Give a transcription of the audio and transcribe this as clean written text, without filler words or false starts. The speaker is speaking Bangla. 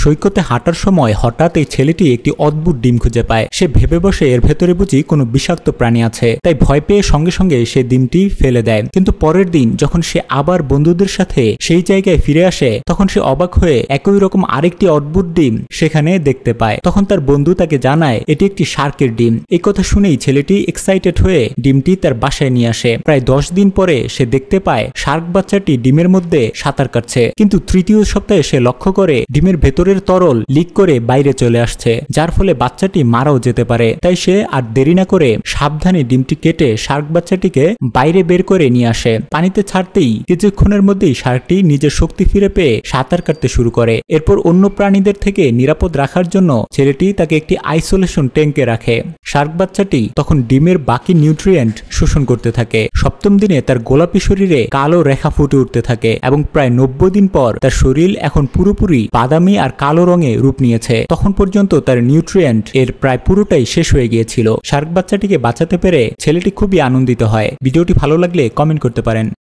সৈকতে হাঁটার সময় হঠাৎ এই ছেলেটি একটি অদ্ভুত ডিম খুঁজে পায়। সে ভেবে বসে এর ভেতরে বুঝি কোনো বিষাক্ত প্রাণী আছে, তাই ভয় পেয়ে সঙ্গে সঙ্গে সে ডিমটি ফেলে দেয়। কিন্তু পরের দিন যখন সে আবার বন্ধুদের সাথে সেই জায়গায় ফিরে আসে, তখন সে অবাক হয়ে একই রকম আরেকটি অদ্ভুত ডিম সেখানে দেখতে পায়। তখন তার বন্ধু তাকে জানায় এটি একটি শার্কের ডিম। এই কথা শুনেই ছেলেটি এক্সাইটেড হয়ে ডিমটি তার বাসায় নিয়ে আসে। প্রায় 10 দিন পরে সে দেখতে পায় শার্ক বাচ্চাটি ডিমের মধ্যে সাঁতার কাটছে, কিন্তু তৃতীয় সপ্তাহে সে লক্ষ্য করে ডিমের ভেতরের তরল লিক করে বাইরে চলে আসছে, যার ফলে বাচ্চাটি মারাও যেতে পারে। তাই সে আর দেরি না করে সাবধানে ডিমটি কেটে শার্ক বাচ্চাটিকে বাইরে বের করে নিয়ে আসে। পানিতে ছাড়তেই কিছুক্ষণের মধ্যেই শার্কটি নিজের শক্তি ফিরে পেয়ে সাঁতার কাটতে শুরু করে। এরপর অন্য প্রাণীদের থেকে নিরাপদ রাখার জন্য ছেলেটি তাকে একটি আইসোলেশন ট্যাঙ্কে রাখে। শার্ক বাচ্চাটি তখন ডিমের বাকি নিউট্রিয়েন্ট শোষণ করতে থাকে। সপ্তম দিনে তার গোলাপি শরীরে কালো রেখা ফুটে উঠতে থাকে এবং প্রায় 90 দিন পর তার শরীর এখন পুরোপুরি বাদামি আর কালো রঙে রূপ নিয়েছে। তখন পর্যন্ত তার নিউট্রিয়েন্ট এর প্রায় পুরোটাই শেষ হয়ে গিয়েছিল। শার্ক বাচ্চাটিকে বাঁচাতে পেরে ছেলেটি খুবই আনন্দিত হয়। ভিডিওটি ভালো লাগলে কমেন্ট করতে পারেন।